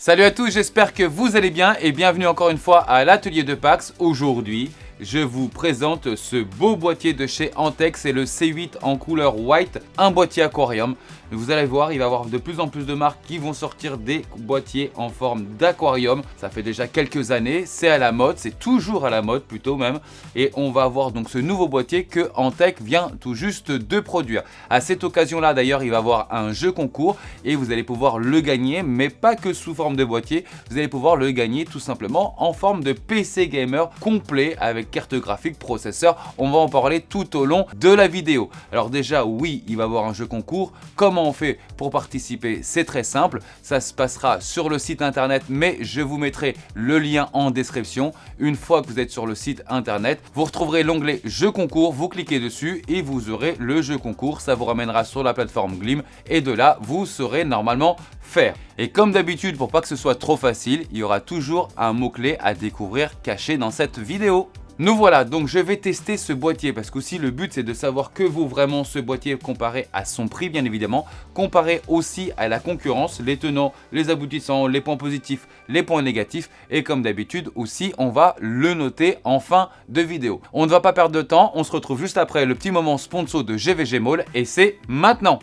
Salut à tous, j'espère que vous allez bien et bienvenue encore une fois à l'atelier de Pax. Aujourd'hui, je vous présente ce beau boîtier de chez Antec, c'est le C8 en couleur white, un boîtier aquarium. Vous allez voir, il va y avoir de plus en plus de marques qui vont sortir des boîtiers en forme d'aquarium. Ça fait déjà quelques années, c'est à la mode, c'est toujours à la mode plutôt même. Et on va avoir donc ce nouveau boîtier que Antec vient tout juste de produire. À cette occasion-là d'ailleurs, il va y avoir un jeu concours et vous allez pouvoir le gagner, mais pas que sous forme de boîtier. Vous allez pouvoir le gagner tout simplement en forme de PC gamer complet avec carte graphique, processeur. On va en parler tout au long de la vidéo. Alors déjà, oui, il va y avoir un jeu concours. Comment on fait pour participer? C'est très simple. Ça se passera sur le site internet, mais je vous mettrai le lien en description. Une fois que vous êtes sur le site internet, vous retrouverez l'onglet jeu concours. Vous cliquez dessus et vous aurez le jeu concours. Ça vous ramènera sur la plateforme Glim et de là, vous saurez normalement faire. Et comme d'habitude, pour pas que ce soit trop facile, il y aura toujours un mot-clé à découvrir caché dans cette vidéo. Nous voilà, donc je vais tester ce boîtier parce qu'aussi le but c'est de savoir que vaut vraiment ce boîtier comparé à son prix bien évidemment, comparé aussi à la concurrence, les tenants, les aboutissants, les points positifs, les points négatifs et comme d'habitude aussi on va le noter en fin de vidéo. On ne va pas perdre de temps, on se retrouve juste après le petit moment sponsor de GVG Mall et c'est maintenant.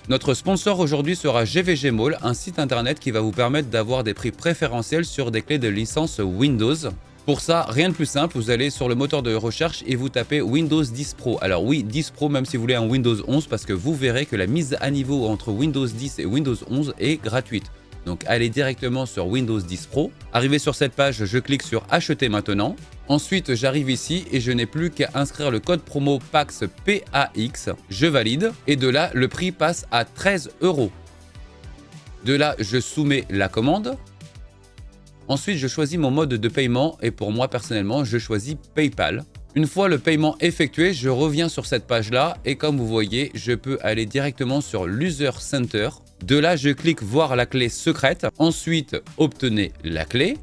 Notre sponsor aujourd'hui sera GVG Mall, un site internet qui va vous permettre d'avoir des prix préférentiels sur des clés de licence Windows. Pour ça, rien de plus simple, vous allez sur le moteur de recherche et vous tapez Windows 10 Pro. Alors oui, 10 Pro même si vous voulez un Windows 11 parce que vous verrez que la mise à niveau entre Windows 10 et Windows 11 est gratuite. Donc allez directement sur Windows 10 Pro. Arrivé sur cette page, je clique sur acheter maintenant. Ensuite, j'arrive ici et je n'ai plus qu'à inscrire le code promo PAX PAX. Je valide et de là, le prix passe à 13 €. De là, je soumets la commande. Ensuite, je choisis mon mode de paiement et pour moi personnellement, je choisis PayPal. Une fois le paiement effectué, je reviens sur cette page-là et comme vous voyez, je peux aller directement sur l'User Center. De là, je clique voir la clé secrète. Ensuite, obtenez la clé.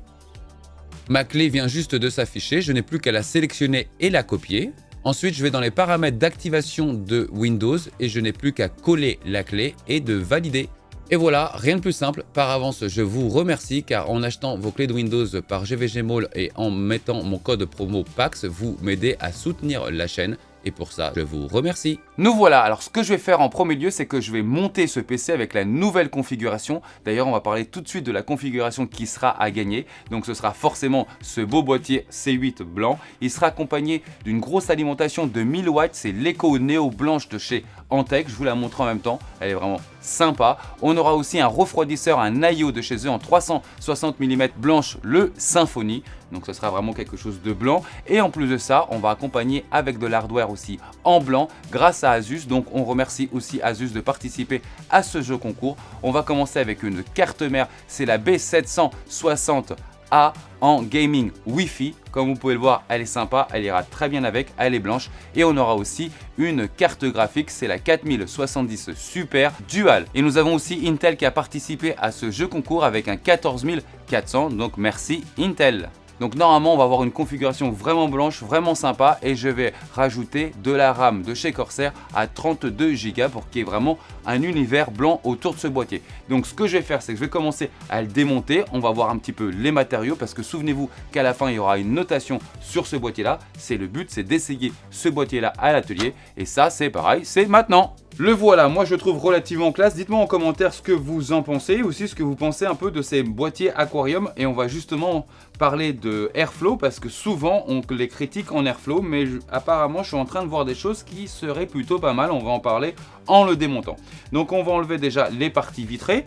Ma clé vient juste de s'afficher. Je n'ai plus qu'à la sélectionner et la copier. Ensuite, je vais dans les paramètres d'activation de Windows et je n'ai plus qu'à coller la clé et de valider. Et voilà, rien de plus simple. Par avance, je vous remercie car en achetant vos clés de Windows par GVG Mall et en mettant mon code promo PAX, vous m'aidez à soutenir la chaîne. Et pour ça, je vous remercie. Nous voilà, alors ce que je vais faire en premier lieu, c'est que je vais monter ce PC avec la nouvelle configuration. D'ailleurs, on va parler tout de suite de la configuration qui sera à gagner. Donc ce sera forcément ce beau boîtier C8 blanc. Il sera accompagné d'une grosse alimentation de 1000 watts. C'est l'Eco Neo blanche de chez Antec. Je vous la montre en même temps. Elle est vraiment sympa. On aura aussi un refroidisseur, un IO de chez eux en 360 mm blanche, le Symfony. Donc ce sera vraiment quelque chose de blanc. Et en plus de ça, on va accompagner avec de l'hardware aussi en blanc grâce à Asus. Donc on remercie aussi Asus de participer à ce jeu concours. On va commencer avec une carte mère, c'est la B760A en gaming Wi-Fi. Comme vous pouvez le voir, elle est sympa, elle ira très bien avec, elle est blanche. Et on aura aussi une carte graphique, c'est la 4070 Super Dual. Et nous avons aussi Intel qui a participé à ce jeu concours avec un 14400. Donc merci Intel. Donc normalement on va avoir une configuration vraiment blanche, vraiment sympa et je vais rajouter de la RAM de chez Corsair à 32 Go pour qu'il y ait vraiment un univers blanc autour de ce boîtier. Donc ce que je vais faire, c'est que je vais commencer à le démonter, on va voir un petit peu les matériaux parce que souvenez-vous qu'à la fin il y aura une notation sur ce boîtier là. C'est le but, c'est d'essayer ce boîtier là à l'atelier et ça c'est pareil, c'est maintenant. Le voilà, moi je le trouve relativement classe. Dites-moi en commentaire ce que vous en pensez, aussi ce que vous pensez un peu de ces boîtiers aquarium. Et on va justement parler de Airflow parce que souvent on les critique en Airflow, mais apparemment je suis en train de voir des choses qui seraient plutôt pas mal. On va en parler en le démontant. Donc on va enlever déjà les parties vitrées.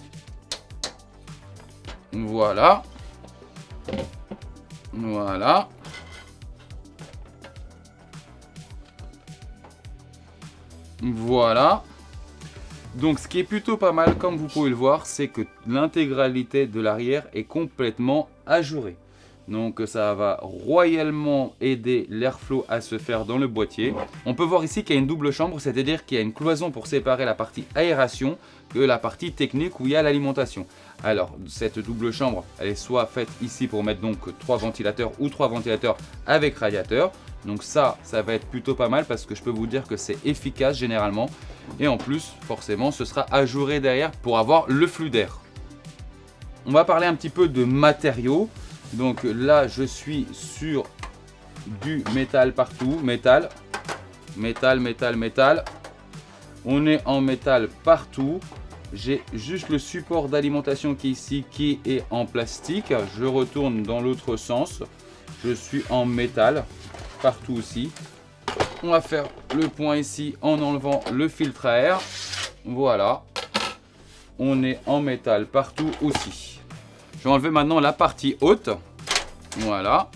Voilà. Voilà. Voilà. Donc ce qui est plutôt pas mal, comme vous pouvez le voir, c'est que l'intégralité de l'arrière est complètement ajourée. Donc ça va royalement aider l'airflow à se faire dans le boîtier. On peut voir ici qu'il y a une double chambre, c'est-à-dire qu'il y a une cloison pour séparer la partie aération que la partie technique où il y a l'alimentation. Alors cette double chambre, elle est soit faite ici pour mettre donc 3 ventilateurs ou 3 ventilateurs avec radiateur. Donc ça va être plutôt pas mal parce que je peux vous dire que c'est efficace généralement. Et en plus, forcément, ce sera ajouré derrière pour avoir le flux d'air. On va parler un petit peu de matériaux. Donc là, je suis sur du métal partout. Métal. On est en métal partout. J'ai juste le support d'alimentation qui est ici, qui est en plastique. Je retourne dans l'autre sens. Je suis en métal partout aussi. On va faire le point ici en enlevant le filtre à air. Voilà. On est en métal partout aussi. Je vais enlever maintenant la partie haute. Voilà.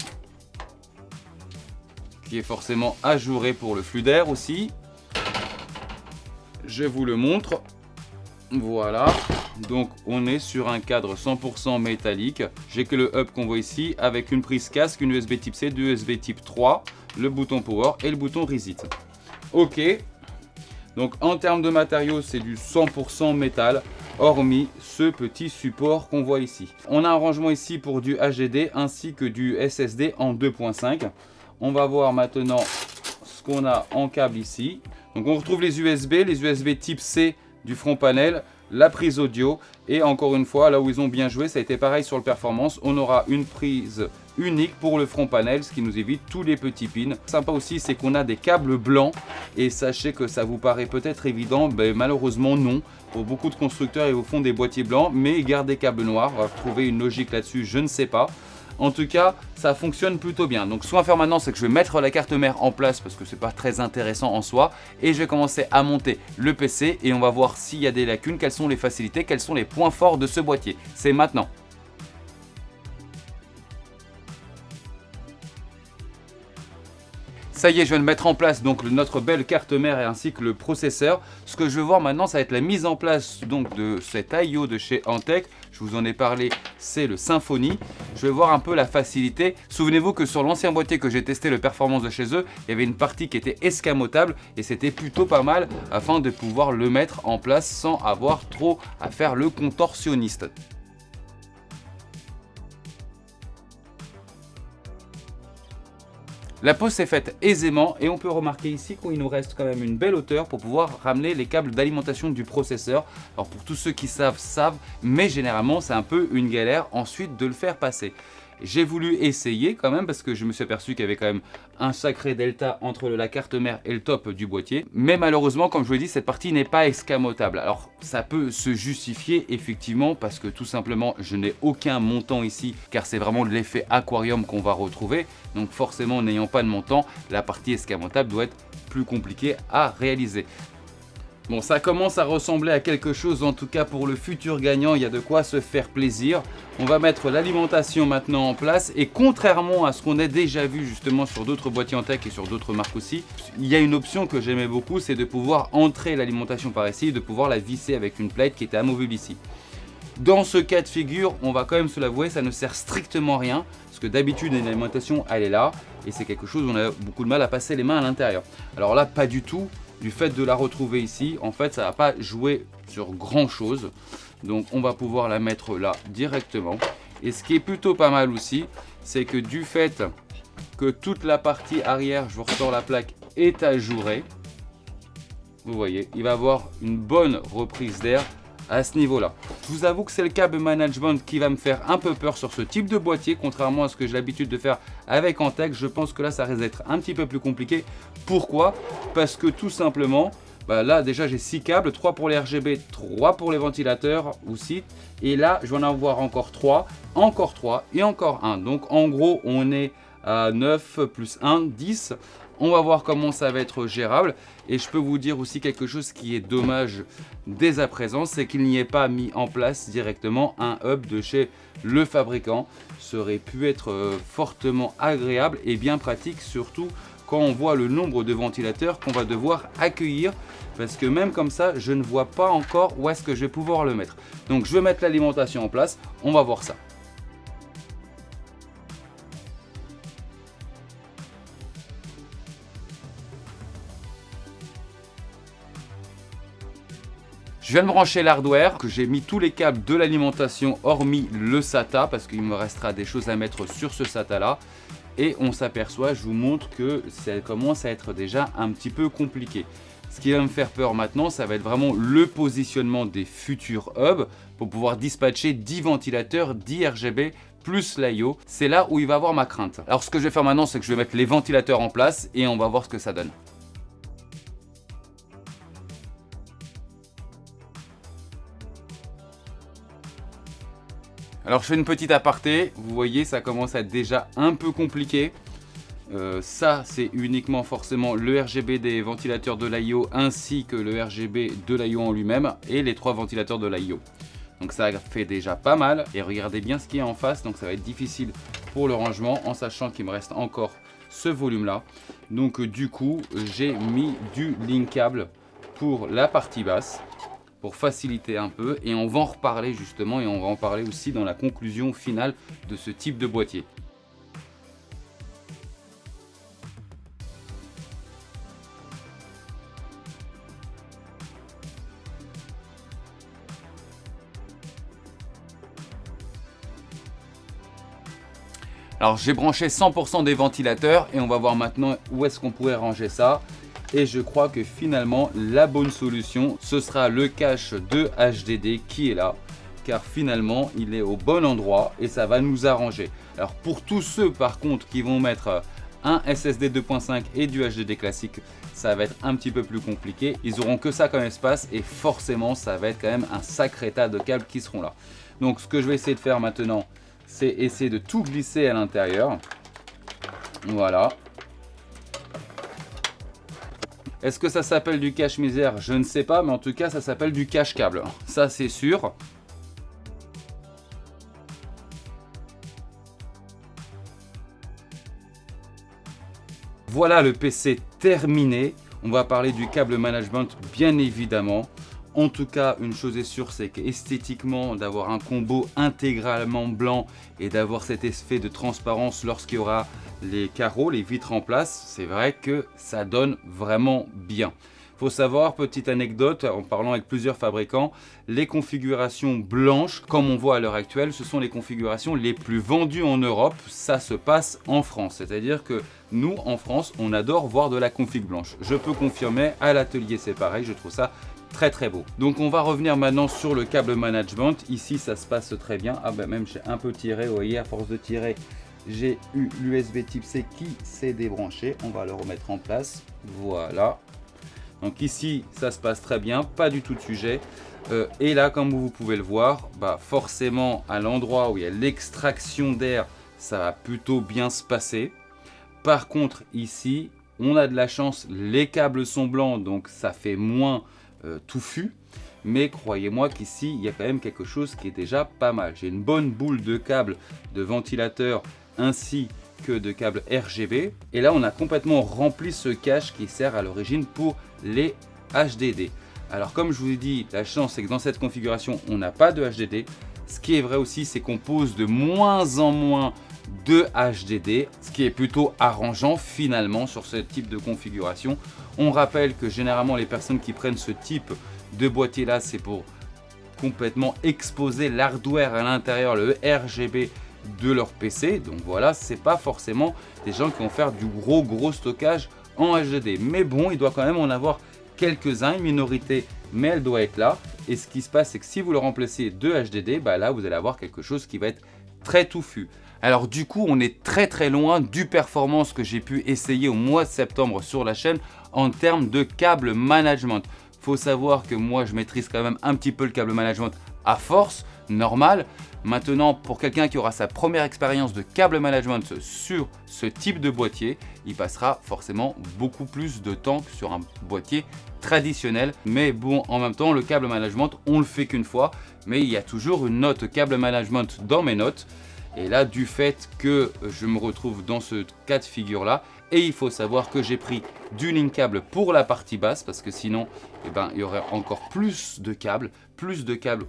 Qui est forcément ajourée pour le flux d'air aussi. Je vous le montre. Voilà. Donc on est sur un cadre 100% métallique. J'ai que le hub qu'on voit ici avec une prise casque, une USB type C, deux USB type 3, le bouton power et le bouton reset. Ok. Donc en termes de matériaux, c'est du 100% métal, hormis ce petit support qu'on voit ici. On a un rangement ici pour du HDD ainsi que du SSD en 2.5. On va voir maintenant ce qu'on a en câble ici. Donc on retrouve les USB type C du front panel, la prise audio et encore une fois, là où ils ont bien joué, ça a été pareil sur le performance. On aura une prise unique pour le front panel, ce qui nous évite tous les petits pins. Sympa aussi, c'est qu'on a des câbles blancs et sachez que ça vous paraît peut-être évident, mais malheureusement non. Pour beaucoup de constructeurs, ils vous font des boîtiers blancs, mais ils gardent des câbles noirs. Trouver une logique là-dessus, je ne sais pas. En tout cas, ça fonctionne plutôt bien. Donc ce qu'on va faire maintenant, c'est que je vais mettre la carte mère en place parce que c'est pas très intéressant en soi. Et je vais commencer à monter le PC et on va voir s'il y a des lacunes, quelles sont les facilités, quels sont les points forts de ce boîtier. C'est maintenant. Ça y est, je viens de mettre en place donc notre belle carte mère et ainsi que le processeur. Ce que je veux voir maintenant, ça va être la mise en place donc de cet I/O de chez Antec. Je vous en ai parlé, c'est le Symfony. Je vais voir un peu la facilité. Souvenez-vous que sur l'ancien boîtier que j'ai testé, le performance de chez eux, il y avait une partie qui était escamotable et c'était plutôt pas mal afin de pouvoir le mettre en place sans avoir trop à faire le contorsionniste. La pose s'est faite aisément et on peut remarquer ici qu'il nous reste quand même une belle hauteur pour pouvoir ramener les câbles d'alimentation du processeur. Alors pour tous ceux qui savent, mais généralement c'est un peu une galère ensuite de le faire passer. J'ai voulu essayer quand même parce que je me suis aperçu qu'il y avait quand même un sacré delta entre la carte mère et le top du boîtier. Mais malheureusement, comme je vous l'ai dit, cette partie n'est pas escamotable. Alors ça peut se justifier effectivement parce que tout simplement je n'ai aucun montant ici car c'est vraiment de l'effet aquarium qu'on va retrouver. Donc forcément, n'ayant pas de montant, la partie escamotable doit être plus compliquée à réaliser. Bon, ça commence à ressembler à quelque chose, en tout cas pour le futur gagnant, il y a de quoi se faire plaisir. On va mettre l'alimentation maintenant en place et contrairement à ce qu'on a déjà vu justement sur d'autres boîtiers Antec et sur d'autres marques aussi, il y a une option que j'aimais beaucoup, c'est de pouvoir entrer l'alimentation par ici et de pouvoir la visser avec une plate qui était amovible ici. Dans ce cas de figure, on va quand même se l'avouer, ça ne sert strictement à rien parce que d'habitude une alimentation elle est là et c'est quelque chose où on a beaucoup de mal à passer les mains à l'intérieur. Alors là, pas du tout. Du fait de la retrouver ici, en fait, ça va pas jouer sur grand chose. Donc, on va pouvoir la mettre là directement. Et ce qui est plutôt pas mal aussi, c'est que du fait que toute la partie arrière, je vous ressors la plaque, est ajourée, vous voyez, il va avoir une bonne reprise d'air à ce niveau-là. Je vous avoue que c'est le câble management qui va me faire un peu peur sur ce type de boîtier, contrairement à ce que j'ai l'habitude de faire avec Antec. Je pense que là, ça risque d'être un petit peu plus compliqué. Pourquoi? Parce que tout simplement, là déjà j'ai 6 câbles, 3 pour les RGB, 3 pour les ventilateurs aussi. Et là, je vais en avoir encore 3 et encore 1. Donc en gros, on est à 9 plus 1, 10. On va voir comment ça va être gérable. Et je peux vous dire aussi quelque chose qui est dommage dès à présent, c'est qu'il n'y ait pas mis en place directement un hub de chez le fabricant. Ça aurait pu être fortement agréable et bien pratique, surtout quand on voit le nombre de ventilateurs qu'on va devoir accueillir. Parce que même comme ça, je ne vois pas encore où est-ce que je vais pouvoir le mettre. Donc je vais mettre l'alimentation en place, on va voir ça. Je viens de brancher l'hardware, que j'ai mis tous les câbles de l'alimentation hormis le SATA parce qu'il me restera des choses à mettre sur ce SATA là. Et on s'aperçoit, je vous montre que ça commence à être déjà un petit peu compliqué. Ce qui va me faire peur maintenant, ça va être vraiment le positionnement des futurs hubs pour pouvoir dispatcher 10 ventilateurs, 10 RGB plus l'IO. C'est là où il va avoir ma crainte. Alors ce que je vais faire maintenant, c'est que je vais mettre les ventilateurs en place et on va voir ce que ça donne. Alors je fais une petite aparté, vous voyez ça commence à être déjà un peu compliqué. Ça c'est uniquement forcément le RGB des ventilateurs de l'IO ainsi que le RGB de l'IO en lui-même et les 3 ventilateurs de l'IO. Donc ça fait déjà pas mal et regardez bien ce qu'il y a en face, donc ça va être difficile pour le rangement en sachant qu'il me reste encore ce volume là. Donc du coup j'ai mis du link câble pour la partie basse, pour faciliter un peu et on va en reparler justement et on va en parler aussi dans la conclusion finale de ce type de boîtier. Alors j'ai branché 100% des ventilateurs et on va voir maintenant où est-ce qu'on pourrait ranger ça. Et je crois que finalement la bonne solution ce sera le cache de HDD qui est là. Car finalement il est au bon endroit et ça va nous arranger. Alors pour tous ceux par contre qui vont mettre un SSD 2.5 et du HDD classique, ça va être un petit peu plus compliqué. Ils auront que ça comme espace et forcément ça va être quand même un sacré tas de câbles qui seront là. Donc ce que je vais essayer de faire maintenant, c'est essayer de tout glisser à l'intérieur. Voilà. Est-ce que ça s'appelle du cache-misère? Je ne sais pas, mais en tout cas, ça s'appelle du cache-câble. Ça, c'est sûr. Voilà le PC terminé. On va parler du câble management, bien évidemment. En tout cas, une chose est sûre, c'est qu'esthétiquement, d'avoir un combo intégralement blanc et d'avoir cet effet de transparence lorsqu'il y aura les carreaux, les vitres en place, c'est vrai que ça donne vraiment bien. Il faut savoir, petite anecdote, en parlant avec plusieurs fabricants, les configurations blanches, comme on voit à l'heure actuelle, ce sont les configurations les plus vendues en Europe. Ça se passe en France, c'est-à-dire que nous, en France, on adore voir de la config blanche. Je peux confirmer, à l'atelier c'est pareil, je trouve ça très beau. Donc on va revenir maintenant sur le câble management. Ici ça se passe très bien. Ah ben même j'ai un peu tiré, vous voyez, à force de tirer, j'ai eu l'USB type C qui s'est débranché. On va le remettre en place. Voilà. Donc ici ça se passe très bien, pas du tout de sujet. Et là comme vous pouvez le voir, bah forcément à l'endroit où il y a l'extraction d'air, ça va plutôt bien se passer. Par contre ici, on a de la chance, les câbles sont blancs, donc ça fait moins touffu, mais croyez-moi qu'ici il y a quand même quelque chose qui est déjà pas mal. J'ai une bonne boule de câbles de ventilateur ainsi que de câbles RGB et là on a complètement rempli ce cache qui sert à l'origine pour les HDD. Alors comme je vous ai dit, la chance c'est que dans cette configuration on n'a pas de HDD. Ce qui est vrai aussi, c'est qu'on pose de moins en moins de HDD, ce qui est plutôt arrangeant finalement sur ce type de configuration. On rappelle que généralement les personnes qui prennent ce type de boîtier là, c'est pour complètement exposer l'hardware à l'intérieur, le RGB de leur PC. Donc voilà, c'est pas forcément des gens qui vont faire du gros stockage en HDD. Mais bon, il doit quand même en avoir quelques-uns, une minorité, mais elle doit être là. Et ce qui se passe, c'est que si vous le remplacez de HDD, bah là vous allez avoir quelque chose qui va être très touffu. Alors du coup, on est très loin du performance que j'ai pu essayer au mois de septembre sur la chaîne en termes de câble management. Faut savoir que moi, je maîtrise quand même un petit peu le câble management à force, normal. Maintenant, pour quelqu'un qui aura sa première expérience de câble management sur ce type de boîtier, il passera forcément beaucoup plus de temps que sur un boîtier traditionnel. Mais bon, en même temps, le câble management, on le fait qu'une fois, mais il y a toujours une note câble management dans mes notes. Et là, du fait que je me retrouve dans ce cas de figure là, Et il faut savoir que j'ai pris du link câble pour la partie basse parce que sinon, il y aurait encore plus de câbles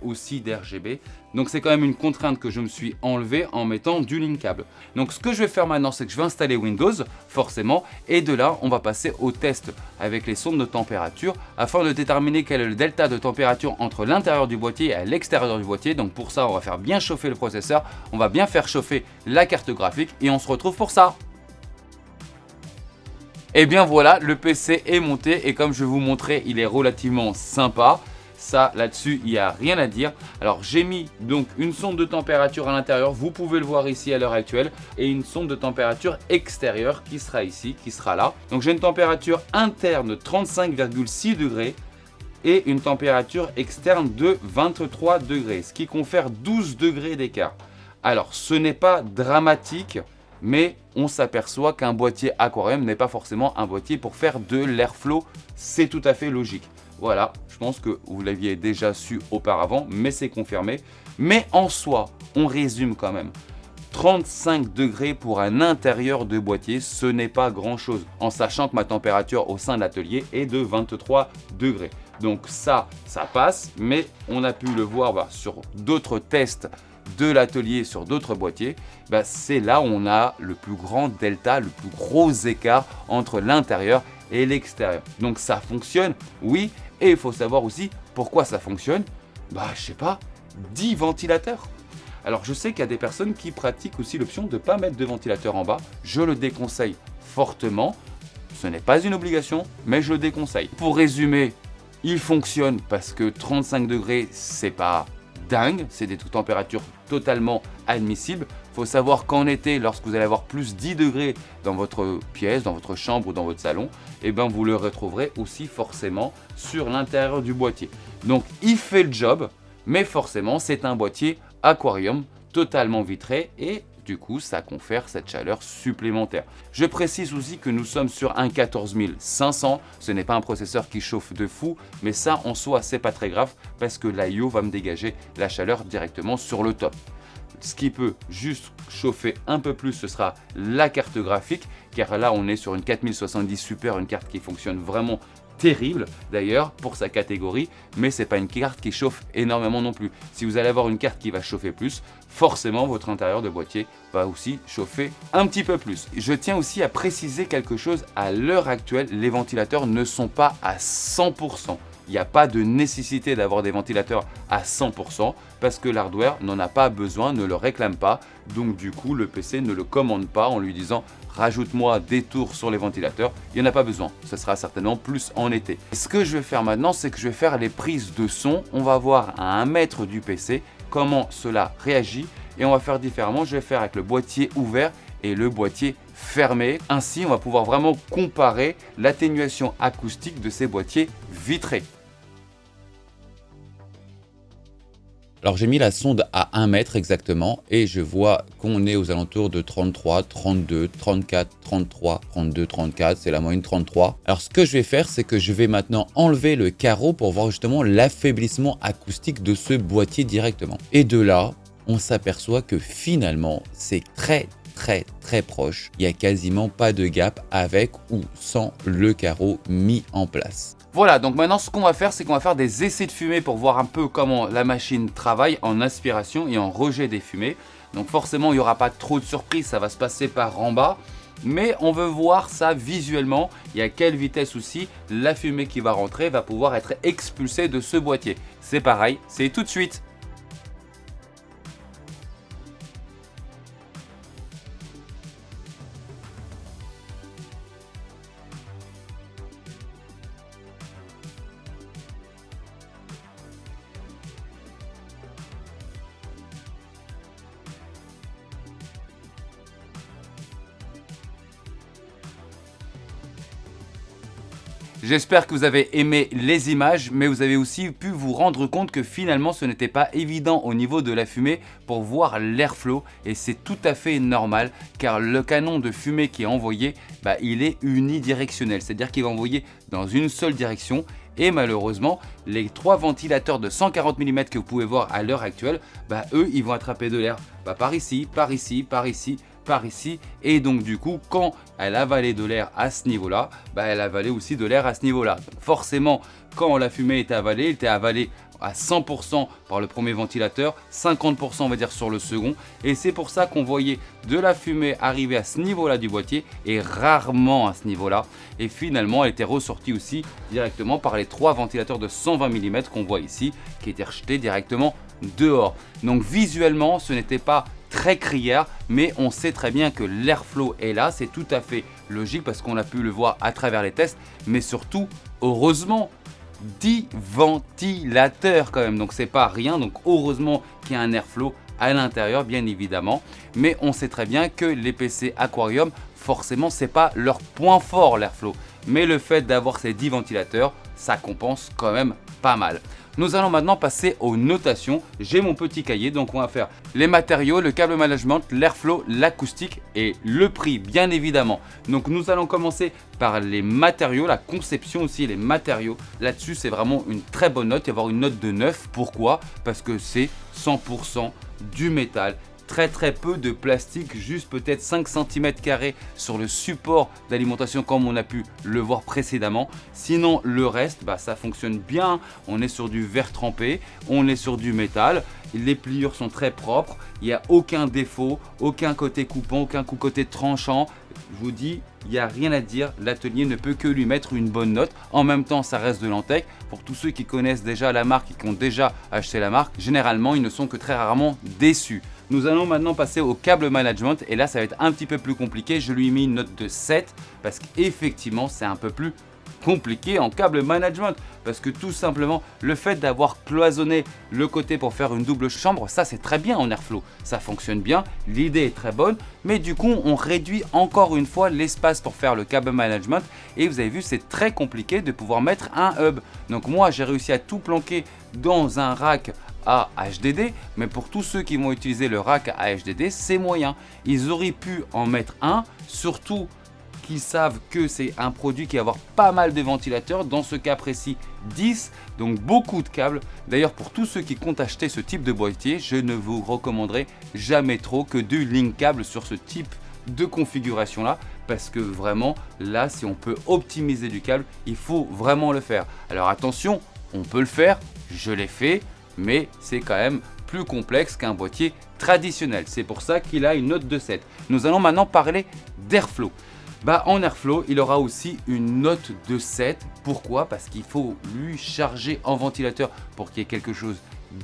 aussi d'RGB. Donc c'est quand même une contrainte que je me suis enlevée en mettant du link câble. Donc ce que je vais faire maintenant, c'est que je vais installer Windows, forcément, et de là, on va passer au test avec les sondes de température afin de déterminer quel est le delta de température entre l'intérieur du boîtier et l'extérieur du boîtier. Donc pour ça, on va faire bien chauffer le processeur, on va bien faire chauffer la carte graphique et on se retrouve pour ça. Et bien voilà, le PC est monté et comme je vais vous montrer, il est relativement sympa. Ça, là-dessus, il n'y a rien à dire. Alors, j'ai mis donc une sonde de température à l'intérieur. Vous pouvez le voir ici à l'heure actuelle. Et une sonde de température extérieure qui sera ici, qui sera là. Donc, j'ai une température interne de 35,6 degrés et une température externe de 23 degrés, ce qui confère 12 degrés d'écart. Alors, ce n'est pas dramatique, mais on s'aperçoit qu'un boîtier aquarium n'est pas forcément un boîtier pour faire de l'airflow. C'est tout à fait logique. Voilà, je pense que vous l'aviez déjà su auparavant, mais c'est confirmé. Mais en soi, on résume quand même. 35 degrés pour un intérieur de boîtier, ce n'est pas grand chose. En sachant que ma température au sein de l'atelier est de 23 degrés. Donc ça passe, mais on a pu le voir sur d'autres tests de l'atelier sur d'autres boîtiers. C'est là où on a le plus grand delta, le plus gros écart entre l'intérieur et l'extérieur. Donc ça fonctionne, oui. Et il faut savoir aussi pourquoi ça fonctionne. Je sais pas, 10 ventilateurs. Alors je sais qu'il y a des personnes qui pratiquent aussi l'option de ne pas mettre de ventilateur en bas. Je le déconseille fortement. Ce n'est pas une obligation, mais je le déconseille. Pour résumer, il fonctionne parce que 35 degrés, c'est pas dingue. C'est des températures totalement admissibles. Il faut savoir qu'en été, lorsque vous allez avoir plus 10 degrés dans votre pièce, dans votre chambre ou dans votre salon, vous le retrouverez aussi forcément sur l'intérieur du boîtier. Donc il fait le job, mais forcément c'est un boîtier aquarium totalement vitré et du coup ça confère cette chaleur supplémentaire. Je précise aussi que nous sommes sur un 14500, ce n'est pas un processeur qui chauffe de fou, mais ça en soi c'est pas très grave parce que l'IO va me dégager la chaleur directement sur le top. Ce qui peut juste chauffer un peu plus, ce sera la carte graphique, car là on est sur une 4070 Super, une carte qui fonctionne vraiment terrible d'ailleurs pour sa catégorie, mais c'est pas une carte qui chauffe énormément non plus. Si vous allez avoir une carte qui va chauffer plus, forcément votre intérieur de boîtier va aussi chauffer un petit peu plus. Je tiens aussi à préciser quelque chose, à l'heure actuelle, les ventilateurs ne sont pas à 100%. Il n'y a pas de nécessité d'avoir des ventilateurs à 100% parce que l'hardware n'en a pas besoin, ne le réclame pas. Donc du coup, le PC ne le commande pas en lui disant « rajoute-moi des tours sur les ventilateurs ». Il n'y en a pas besoin, ce sera certainement plus en été. Et ce que je vais faire maintenant, c'est que je vais faire les prises de son. On va voir à 1 mètre du PC comment cela réagit et on va faire différemment. Je vais faire avec le boîtier ouvert et le boîtier fermé. Ainsi, on va pouvoir vraiment comparer l'atténuation acoustique de ces boîtiers vitrés. Alors j'ai mis la sonde à 1 mètre exactement et je vois qu'on est aux alentours de 33, 32, 34, 33, 32, 34, c'est la moyenne 33. Alors ce que je vais faire, c'est que je vais maintenant enlever le carreau pour voir justement l'affaiblissement acoustique de ce boîtier directement. Et de là, on s'aperçoit que finalement, c'est très proche. Il n'y a quasiment pas de gap avec ou sans le carreau mis en place. Voilà, donc maintenant ce qu'on va faire, c'est qu'on va faire des essais de fumée pour voir un peu comment la machine travaille en aspiration et en rejet des fumées. Donc forcément, il n'y aura pas trop de surprises, ça va se passer par en bas. Mais on veut voir ça visuellement et à quelle vitesse aussi la fumée qui va rentrer va pouvoir être expulsée de ce boîtier. C'est pareil, c'est tout de suite. J'espère que vous avez aimé les images, mais vous avez aussi pu vous rendre compte que finalement ce n'était pas évident au niveau de la fumée pour voir l'airflow et c'est tout à fait normal car le canon de fumée qui est envoyé, il est unidirectionnel, c'est-à-dire qu'il va envoyer dans une seule direction et malheureusement les 3 ventilateurs de 140 mm que vous pouvez voir à l'heure actuelle, eux ils vont attraper de l'air par ici, par ici, par ici, par ici, et donc du coup quand elle avalait de l'air à ce niveau là, elle avalait aussi de l'air à ce niveau là. Donc forcément quand la fumée était avalée, elle était avalée à 100% par le premier ventilateur, 50% on va dire sur le second, et c'est pour ça qu'on voyait de la fumée arriver à ce niveau là du boîtier et rarement à ce niveau là, et finalement elle était ressortie aussi directement par les 3 ventilateurs de 120 mm qu'on voit ici qui étaient rejetés directement dehors. Donc visuellement ce n'était pas très criard, mais on sait très bien que l'airflow est là, c'est tout à fait logique parce qu'on a pu le voir à travers les tests, mais surtout heureusement 10 ventilateurs quand même, donc c'est pas rien, donc heureusement qu'il y a un airflow à l'intérieur bien évidemment, mais on sait très bien que les PC aquarium forcément c'est pas leur point fort l'airflow, mais le fait d'avoir ces 10 ventilateurs ça compense quand même pas mal. Nous allons maintenant passer aux notations. J'ai mon petit cahier, donc on va faire les matériaux, le câble management, l'airflow, l'acoustique et le prix bien évidemment. Donc nous allons commencer par les matériaux, la conception aussi, les matériaux. Là-dessus c'est vraiment une très bonne note, et avoir une note de 9. Pourquoi? Parce que c'est 100% du métal. Très peu de plastique, juste peut-être 5 cm² sur le support d'alimentation comme on a pu le voir précédemment. Sinon le reste ça fonctionne bien, on est sur du verre trempé, on est sur du métal, les pliures sont très propres, il n'y a aucun défaut, aucun côté coupant, aucun côté tranchant. Je vous dis, il n'y a rien à dire, l'atelier ne peut que lui mettre une bonne note. En même temps ça reste de l'Antec. Pour tous ceux qui connaissent déjà la marque et qui ont déjà acheté la marque, généralement ils ne sont que très rarement déçus. Nous allons maintenant passer au câble management, et là ça va être un petit peu plus compliqué. Je lui ai mis une note de 7 parce qu'effectivement c'est un peu plus compliqué en câble management, parce que tout simplement le fait d'avoir cloisonné le côté pour faire une double chambre, ça c'est très bien en airflow, ça fonctionne bien, l'idée est très bonne, mais du coup on réduit encore une fois l'espace pour faire le câble management, et vous avez vu c'est très compliqué de pouvoir mettre un hub. Donc moi j'ai réussi à tout planquer dans un rack à HDD, mais pour tous ceux qui vont utiliser le rack à HDD c'est moyen. Ils auraient pu en mettre un, surtout qu'ils savent que c'est un produit qui va avoir pas mal de ventilateurs, dans ce cas précis 10, donc beaucoup de câbles. D'ailleurs pour tous ceux qui comptent acheter ce type de boîtier, je ne vous recommanderai jamais trop que du link câble sur ce type de configuration là, parce que vraiment là si on peut optimiser du câble, il faut vraiment le faire. Alors attention, on peut le faire, je l'ai fait, mais c'est quand même plus complexe qu'un boîtier traditionnel. C'est pour ça qu'il a une note de 7. Nous allons maintenant parler d'airflow. En airflow, il aura aussi une note de 7. Pourquoi? Parce qu'il faut lui charger en ventilateur pour qu'il y ait quelque chose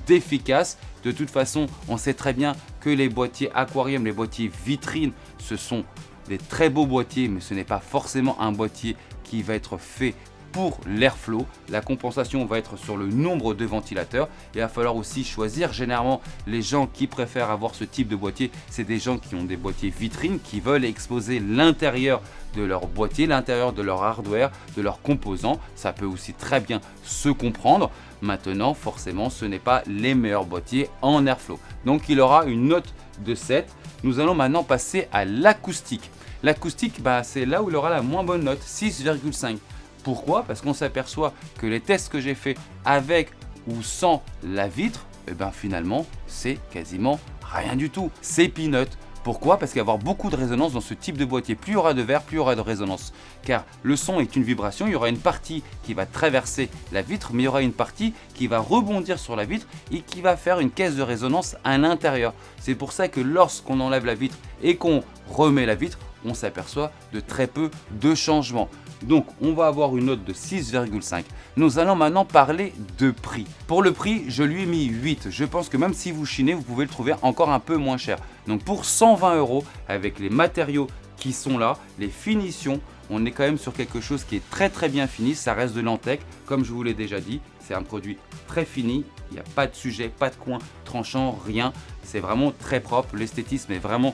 d'efficace. De toute façon, on sait très bien que les boîtiers aquarium, les boîtiers vitrines, ce sont des très beaux boîtiers, mais ce n'est pas forcément un boîtier qui va être fait pour l'airflow. La compensation va être sur le nombre de ventilateurs. Il va falloir aussi choisir. Généralement les gens qui préfèrent avoir ce type de boîtier, c'est des gens qui ont des boîtiers vitrines, qui veulent exposer l'intérieur de leur boîtier, l'intérieur de leur hardware, de leurs composants. Ça peut aussi très bien se comprendre. Maintenant forcément ce n'est pas les meilleurs boîtiers en airflow, donc il aura une note de 7. Nous allons maintenant passer à l'acoustique. L'acoustique, c'est là où il aura la moins bonne note, 6,5. Pourquoi? Parce qu'on s'aperçoit que les tests que j'ai fait avec ou sans la vitre, finalement c'est quasiment rien du tout, c'est peanut. Pourquoi? Parce qu'il va y avoir beaucoup de résonance dans ce type de boîtier. Plus il y aura de verre, plus il y aura de résonance. Car le son est une vibration, il y aura une partie qui va traverser la vitre, mais il y aura une partie qui va rebondir sur la vitre et qui va faire une caisse de résonance à l'intérieur. C'est pour ça que lorsqu'on enlève la vitre et qu'on remet la vitre, on s'aperçoit de très peu de changements. Donc on va avoir une note de 6,5. Nous allons maintenant parler de prix. Pour le prix, je lui ai mis 8. Je pense que même si vous chinez, vous pouvez le trouver encore un peu moins cher. Donc pour 120 € avec les matériaux qui sont là, les finitions, on est quand même sur quelque chose qui est très bien fini. Ça reste de l'Antec, comme je vous l'ai déjà dit. C'est un produit très fini, il n'y a pas de sujet, pas de coin tranchant, rien. C'est vraiment très propre, l'esthétisme est vraiment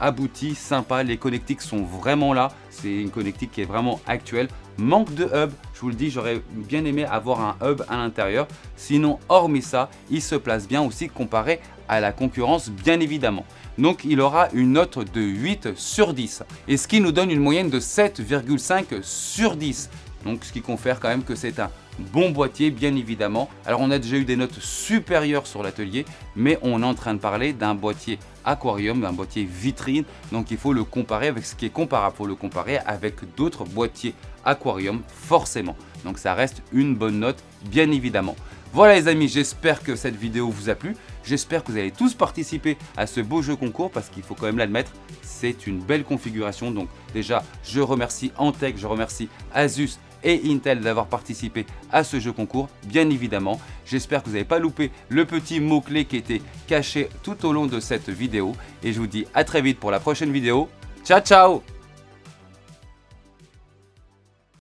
abouti, sympa, les connectiques sont vraiment là, c'est une connectique qui est vraiment actuelle. Manque de hub, je vous le dis, j'aurais bien aimé avoir un hub à l'intérieur. Sinon, hormis ça, il se place bien aussi comparé à la concurrence, bien évidemment. Donc il aura une note de 8 sur 10. Et ce qui nous donne une moyenne de 7,5 sur 10. Donc ce qui confère quand même que c'est un bon boîtier, bien évidemment. Alors on a déjà eu des notes supérieures sur l'atelier, mais on est en train de parler d'un boîtier aquarium, d'un boîtier vitrine. Donc il faut le comparer avec ce qui est comparable. Il faut le comparer avec d'autres boîtiers aquarium, forcément. Donc ça reste une bonne note, bien évidemment. Voilà les amis, j'espère que cette vidéo vous a plu. J'espère que vous allez tous participer à ce beau jeu concours parce qu'il faut quand même l'admettre, c'est une belle configuration. Donc déjà, je remercie Antec, je remercie Asus et Intel d'avoir participé à ce jeu concours, bien évidemment. J'espère que vous n'avez pas loupé le petit mot-clé qui était caché tout au long de cette vidéo. Et je vous dis à très vite pour la prochaine vidéo. Ciao, ciao!